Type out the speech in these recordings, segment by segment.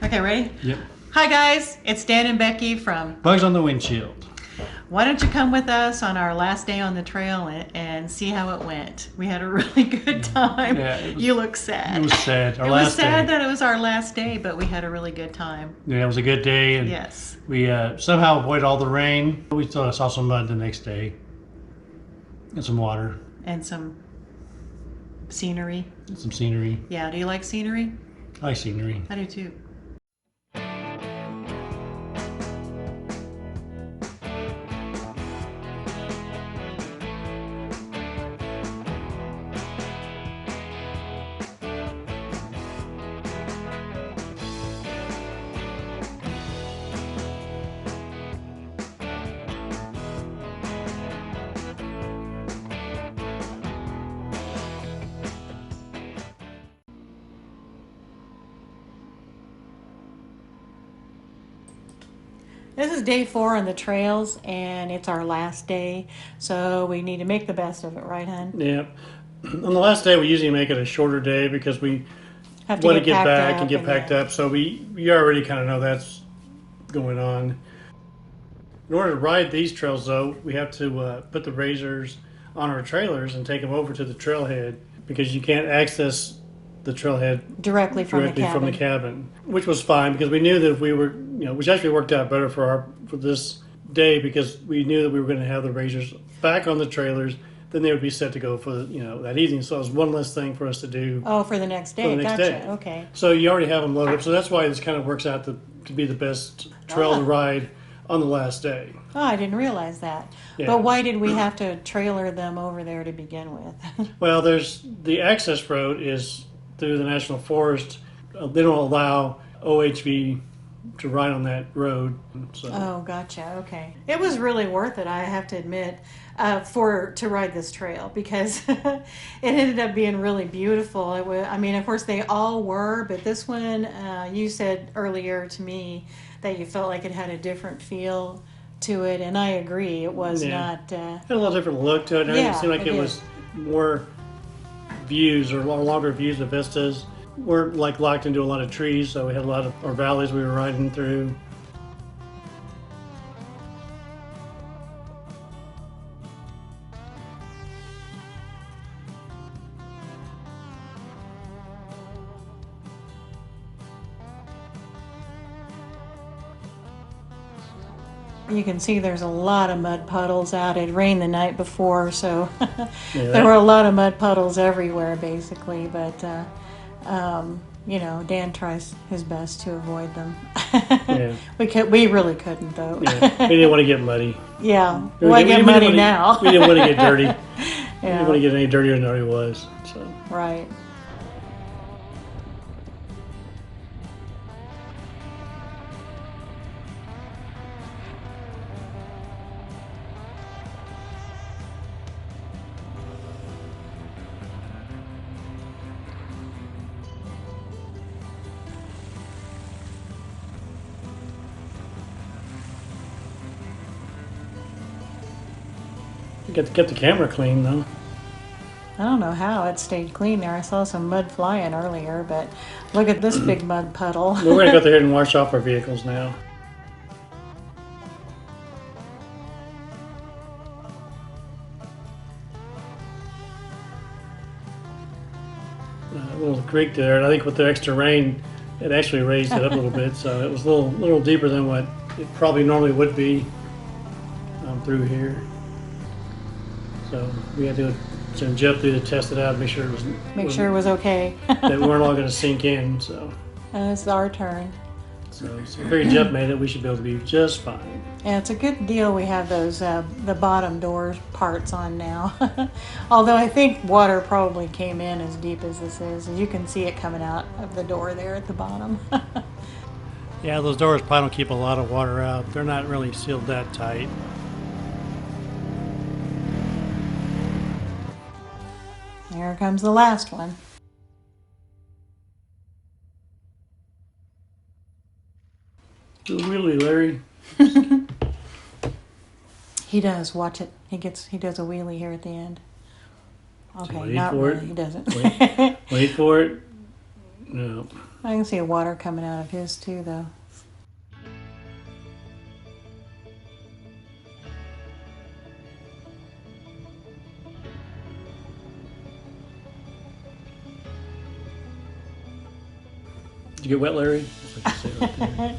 Okay, ready? Yep. Hi guys, it's Dan and Becky from Bugs on the Windshield. Why don't you come with us on our last day on the trail and see how it went? We had a really good time. Yeah, You look sad. It was sad. It was sad that it was our last day, but we had a really good time. Yeah, it was a good day, and yes, we somehow avoided all the rain. We still saw some mud the next day, and some water, and some scenery. and some scenery. Yeah, do you like scenery? I like scenery. I do too. This is day 4 on the trails, and it's our last day, so we need to make the best of it, right, hon? Yeah. On the last day, we usually make it a shorter day because we Have to want to get back up and get packed up. So we already kind of know that's going on. In order to ride these trails, though, we have to put the RZRs on our trailers and take them over to the trailhead because you can't access the trailhead directly from the cabin, which was fine because we knew that if we were, which actually worked out better for this day because we knew that we were going to have the RZRs back on the trailers. Then they would be set to go for that evening. So it was one less thing for us to do. Oh, for the next day. Gotcha. Okay. So you already have them loaded up. So that's why this kind of works out to be the best trail to ride on the last day. Oh, I didn't realize that. Yeah. But why did we have to trailer them over there to begin with? Well, there's the access road is through the National Forest. They don't allow OHV to ride on that road. So. Oh, gotcha. Okay. It was really worth it, I have to admit, to ride this trail because it ended up being really beautiful. It was, I mean, of course they all were, but this one, you said earlier to me that you felt like it had a different feel to it, and I agree. It was not... it had a little different look to it. It seemed like it was more views or longer views of vistas. We're like locked into a lot of trees, so we had a lot of our valleys we were riding through. You can see there's a lot of mud puddles out. It rained the night before, so there were a lot of mud puddles everywhere, basically. But, Dan tries his best to avoid them. We really couldn't, though. We didn't want to get muddy. Yeah, why get muddy now? We didn't want to get dirty. We didn't want to get any dirtier than it already was. So. Right. Get the camera clean, though. I don't know how it stayed clean there. I saw some mud flying earlier, but look at this big mud puddle. We're going to go through here and wash off our vehicles now. A little creek there, and I think with the extra rain, it actually raised it up a little bit, so it was a little deeper than what it probably normally would be through here. So we had to jump through to test it out, and make sure it was okay. that we weren't all going to sink in. So it's our turn. So if Barry Jeff made it, we should be able to be just fine. Yeah, it's a good deal. We have those the bottom door parts on now. Although I think water probably came in as deep as this is, and you can see it coming out of the door there at the bottom. Yeah, those doors probably don't keep a lot of water out. They're not really sealed that tight. Here comes the last one. Really, Larry. He does. Watch it. He does a wheelie here at the end. Okay, Wait not for really. it. He doesn't. Wait for it. No. I can see water coming out of his too, though. Did you get wet, Larry? That's what you say right there.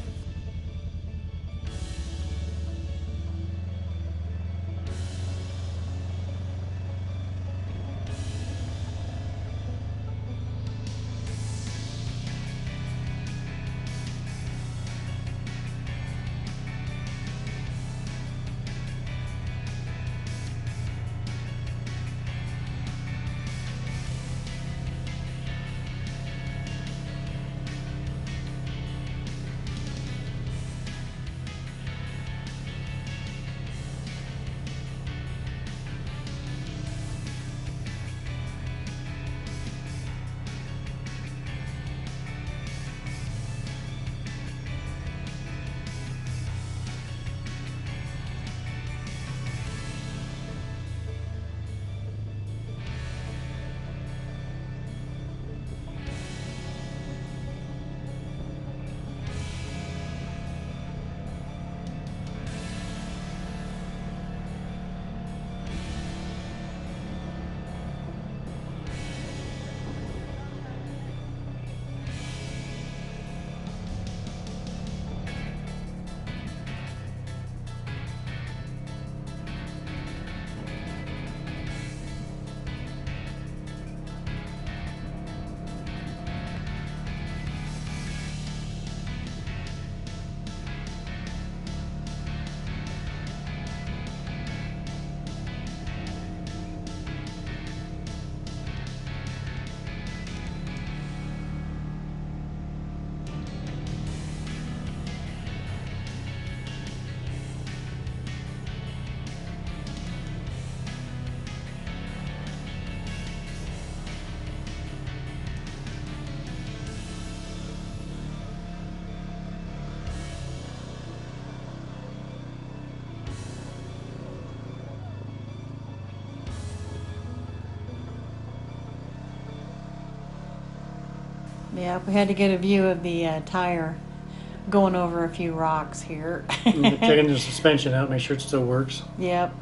Yeah, we had to get a view of the tire going over a few rocks here. Checking the suspension out, make sure it still works. Yep.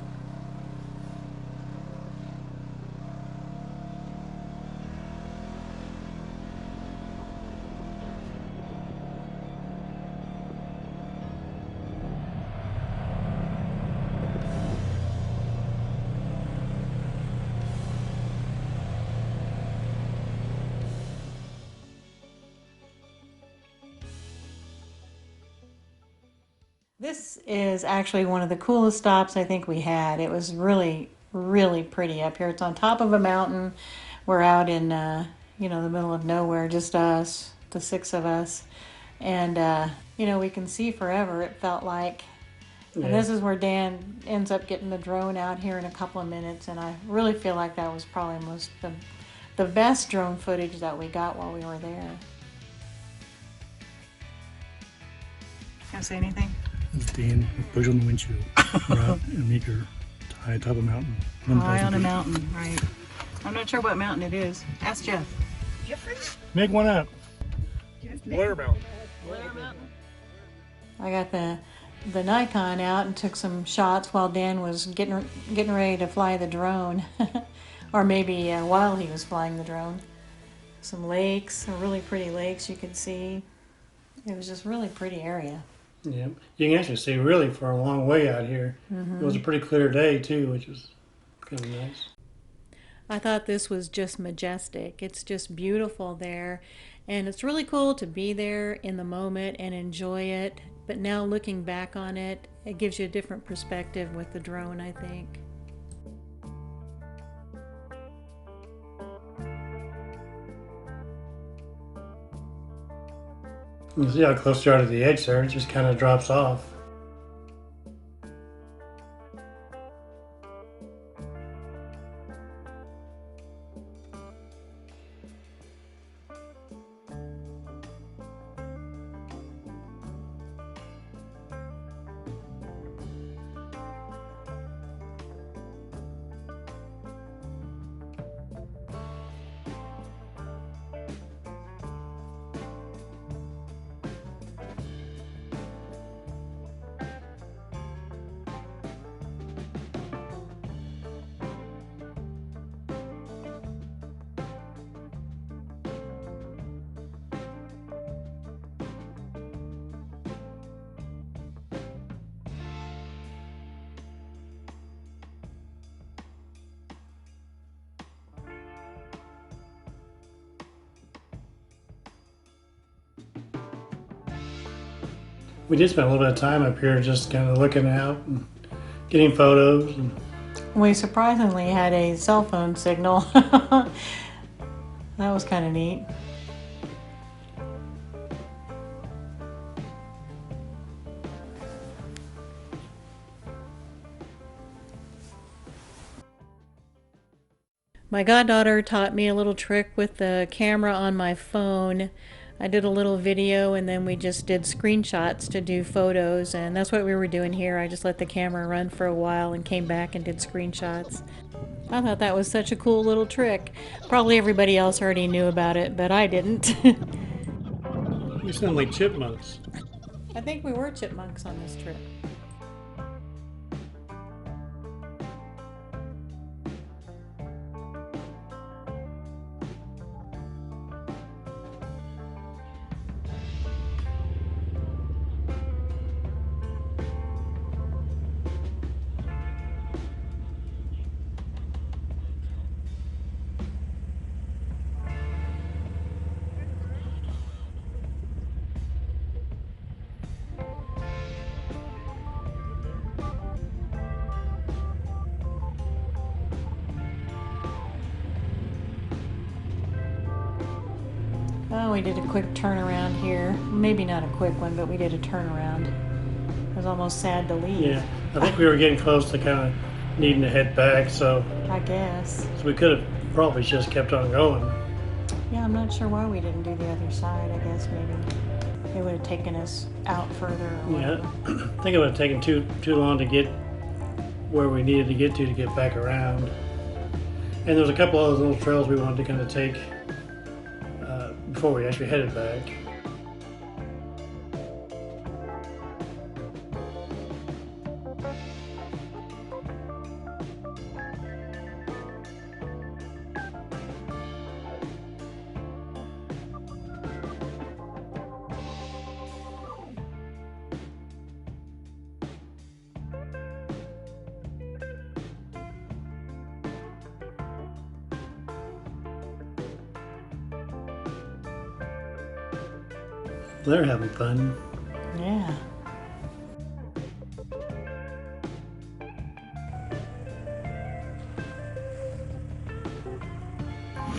This is actually one of the coolest stops I think we had. It was really, really pretty up here. It's on top of a mountain. We're out in, the middle of nowhere, just us, the six of us. And, we can see forever, it felt like. Yeah. And this is where Dan ends up getting the drone out here in a couple of minutes. And I really feel like that was probably the best drone footage that we got while we were there. Can I say anything? It's Dan with Bush on the windshield. We're out in Meeker, high top of a mountain. High on a feet. mountain, right. I'm not sure what mountain it is. Ask Jeff. Make one up. Blair Mountain. Blair Mountain. I got the Nikon out and took some shots while Dan was getting ready to fly the drone. Or maybe while he was flying the drone. Some lakes, some really pretty lakes you could see. It was just really pretty area. Yeah, you can actually see really for a long way out here. It was a pretty clear day too, which was kind of nice. I thought this was just majestic. It's just beautiful there, and it's really cool to be there in the moment and enjoy it. But now looking back on it, it gives you a different perspective with the drone, I think. You see how close you are to the edge there, it just kind of drops off. We did spend a little bit of time up here just kind of looking out and getting photos. And We surprisingly had a cell phone signal. That was kind of neat. My goddaughter taught me a little trick with the camera on my phone. I did a little video and then we just did screenshots to do photos, and that's what we were doing here. I just let the camera run for a while and came back and did screenshots. I thought that was such a cool little trick. Probably everybody else already knew about it, but I didn't. you sound like chipmunks. I think we were chipmunks on this trip. Oh, we did a quick turnaround here. Maybe not a quick one, but we did a turnaround. It was almost sad to leave. Yeah, I think we were getting close to kind of needing to head back, so I guess. we could have probably just kept on going. Yeah, I'm not sure why we didn't do the other side. I guess maybe it would have taken us out further or whatever. Yeah, I think it would have taken too long to get where we needed to get back around. And there's a couple other little trails we wanted to kind of take before we actually headed back. They're having fun. Yeah.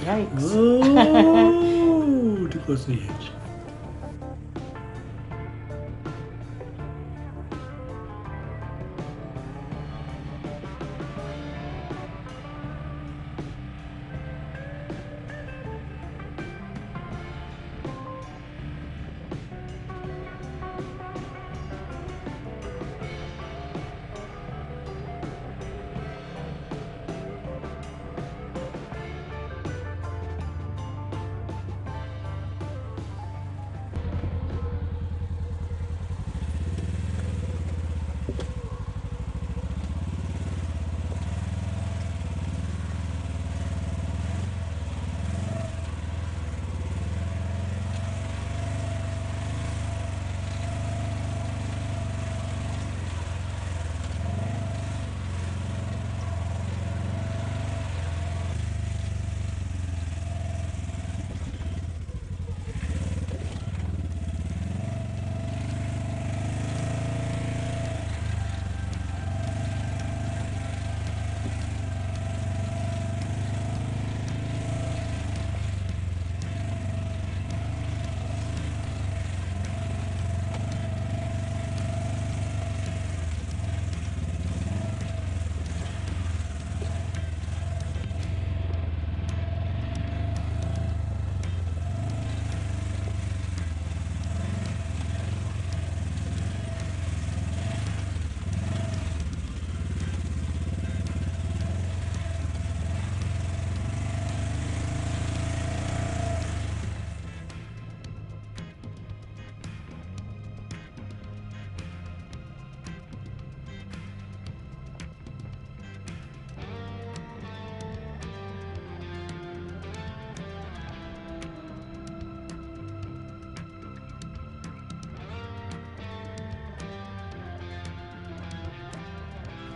Yikes. Oh, too close to the edge.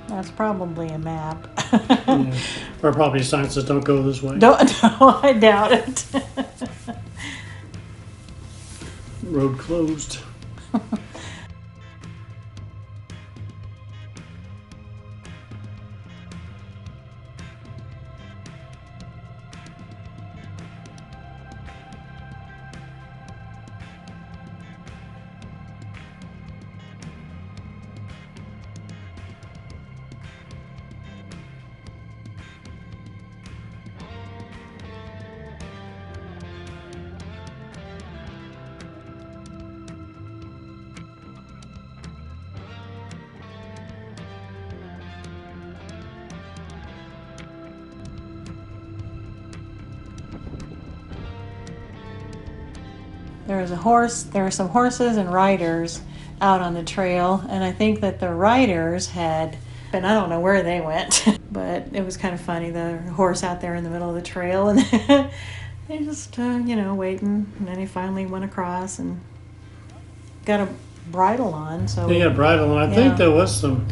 That's probably a map. Yeah. Or probably signs that don't go this way. No, I doubt it. Road closed. there was a horse. There were some horses and riders out on the trail, and I think that the riders had, and I don't know where they went, but it was kind of funny. The horse out there in the middle of the trail, and they just, waiting, and then he finally went across and got a bridle on. So He got a bridle on. I Yeah. think there was some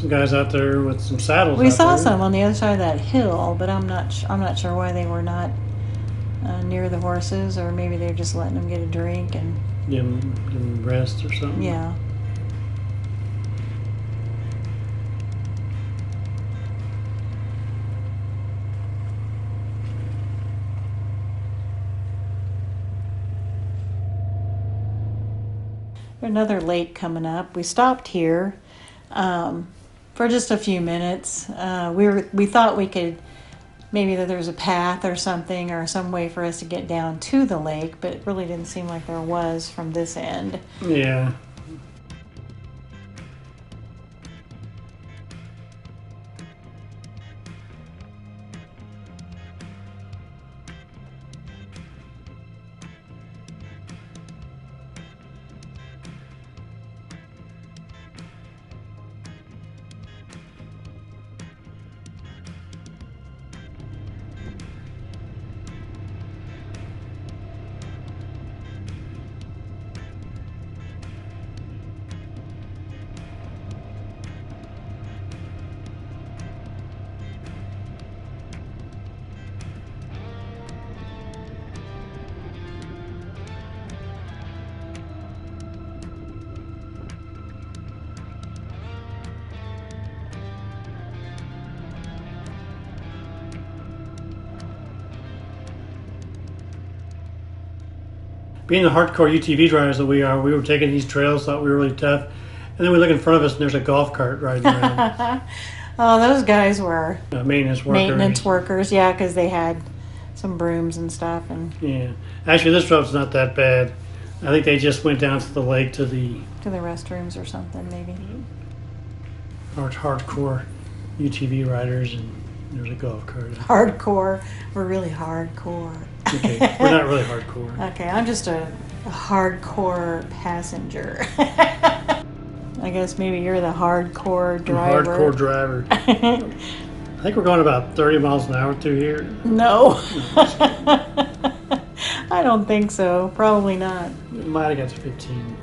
guys out there with some saddles. we out saw there. some on the other side of that hill, but I'm not sure why they were not near the horses, or maybe they're just letting them get a drink and Give 'em rest or something. yeah. Another lake coming up. We stopped here for just a few minutes. We thought we could maybe that there's a path or something or some way for us to get down to the lake, but it really didn't seem like there was from this end. Yeah. Being the hardcore UTV drivers that we are, we were taking these trails, thought we were really tough, and then we look in front of us and there's a golf cart riding around. Oh, those guys were Maintenance workers. maintenance workers, yeah, because they had some brooms and stuff. And Yeah. Actually, this road's not that bad. I think they just went down to the lake to the to the restrooms or something, maybe. hardcore UTV riders, and there's a golf cart. Hardcore. We're really hardcore. Okay, we're not really hardcore. Okay, I'm just a hardcore passenger. I guess maybe you're the hardcore driver. Hardcore driver. I think we're going about 30 miles an hour through here. No. I don't think so. Probably not. We might have got to 15.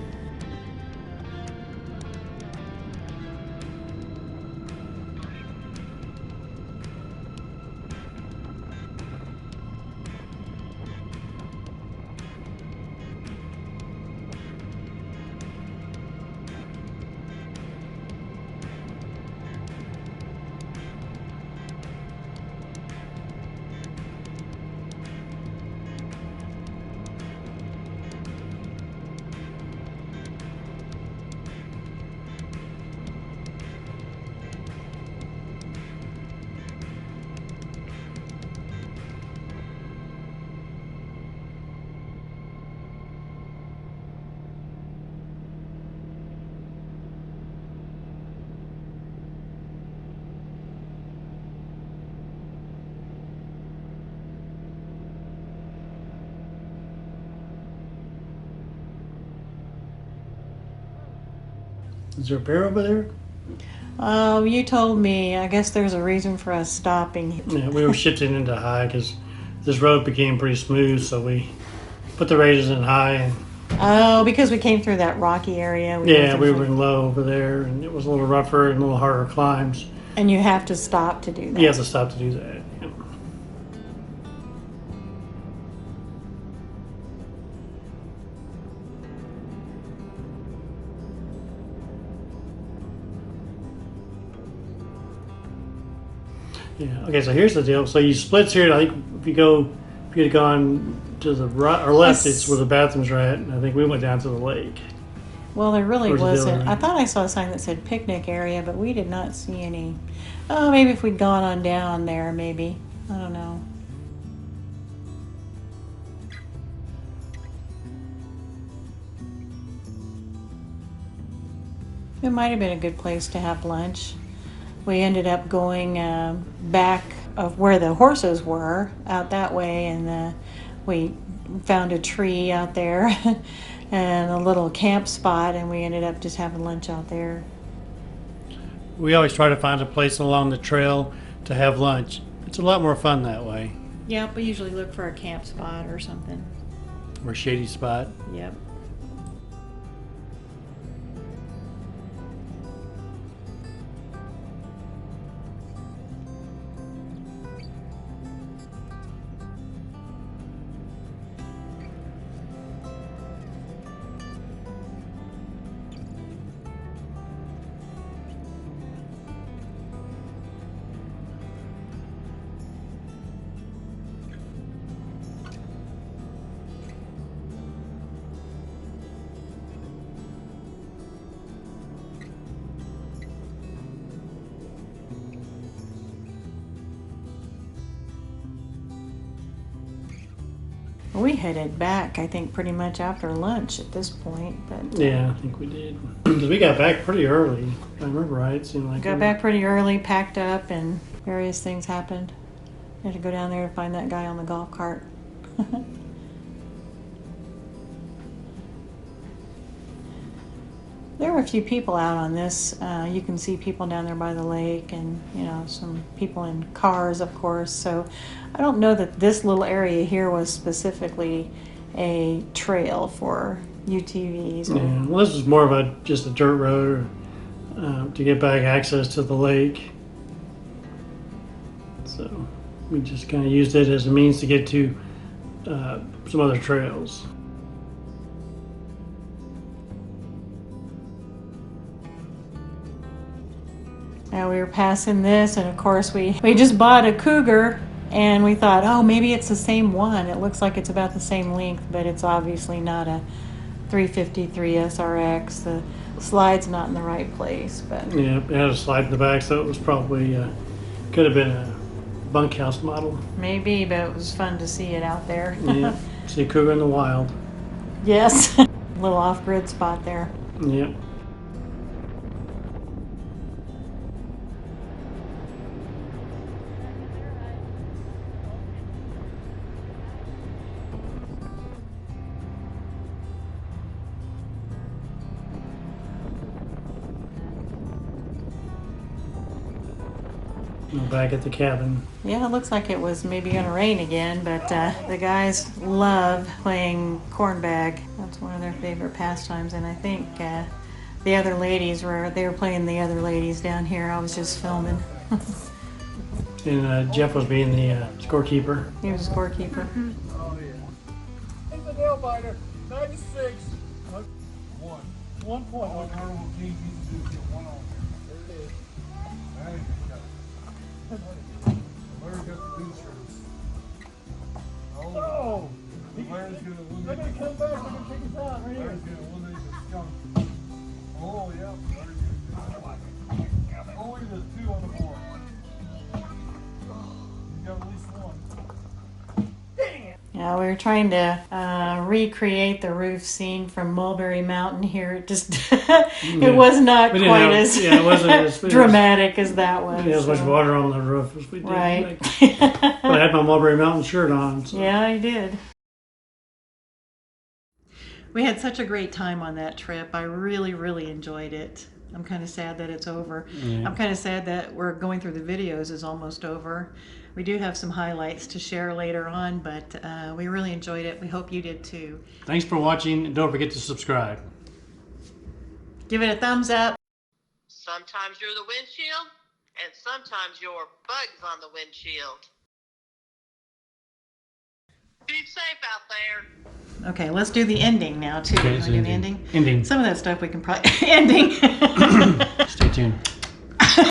Is there a bear over there? Oh, you told me. I guess there's a reason for us stopping. Yeah, we were shifting into high because this road became pretty smooth, so we put the radius in high. And Oh, because we came through that rocky area. yeah, we were in low over there, and it was a little rougher and a little harder climbs. And you have to stop to do that. You have to stop to do that. Yeah. Yeah. Okay. So here's the deal. So you splits here. I think if you had gone to the right or left, it's where the bathrooms are at. And I think we went down to the lake. Well, there really Where's the wasn't. delivery? I thought I saw a sign that said picnic area, but we did not see any. Oh, maybe if we'd gone on down there, maybe. I don't know. It might have been a good place to have lunch. We ended up going back of where the horses were, out that way, and we found a tree out there and a little camp spot, and we ended up just having lunch out there. We always try to find a place along the trail to have lunch. It's a lot more fun that way. Yep, we usually look for a camp spot or something. Or a shady spot. Yep. We headed back, I think, pretty much after lunch at this point. But Yeah, I think we did. Because we got back pretty early. If I remember right, it seemed like got back pretty early, packed up, and various things happened. Had to go down there to find that guy on the golf cart. There were a few people out on this. You can see people down there by the lake, and some people in cars, of course. So I don't know that this little area here was specifically a trail for UTVs. Yeah, well, this was more of just a dirt road to get back access to the lake. So we just kind of used it as a means to get to some other trails. Now we were passing this, and of course we just bought a Cougar, and we thought, oh, maybe it's the same one. It looks like it's about the same length, but it's obviously not a 353 SRX. The slide's not in the right place, but Yeah, it had a slide in the back, so it was probably could have been a bunkhouse model. maybe. But it was fun to see it out there. Yeah, see a cougar in the wild. Yes, little off-grid spot there. Yep. We're back at the cabin. Yeah, it looks like it was maybe going to rain again, but the guys love playing cornbag. That's one of their favorite pastimes, and I think the other ladies were playing the other ladies down here. I was just filming. And Jeff was being the scorekeeper. He was a scorekeeper. Oh, yeah. He's a nail biter. 96. 1 point. What Carnival King needs to do is get one on there. There it is. There you go. Larry got the goose roots. Oh! Larry's gonna eliminate. They're gonna come back. They're gonna take us out right here. Larry's gonna eliminate the skunk. Oh, yeah. Larry's gonna do it. Only the 2 on the board. You got at least 1. Yeah, we were trying to recreate the roof scene from Mulberry Mountain here. It just it was not We didn't quite have- as yeah, it wasn't as dramatic as that was. We didn't have as much so- water on the roof as we did. Right. But I had my Mulberry Mountain shirt on. So. Yeah, I did. We had such a great time on that trip. I really, really enjoyed it. I'm kind of sad that it's over. Yeah. I'm kind of sad that we're going through the videos is almost over. We do have some highlights to share later on, but we really enjoyed it. We hope you did too. Thanks for watching, and don't forget to subscribe. Give it a thumbs up. Sometimes you're the windshield, and sometimes you're bugs on the windshield. Be safe out there. Okay, let's do the ending now too. Okay, Wanna so do the ending? ending. Some of that stuff we can probably ending. Stay tuned.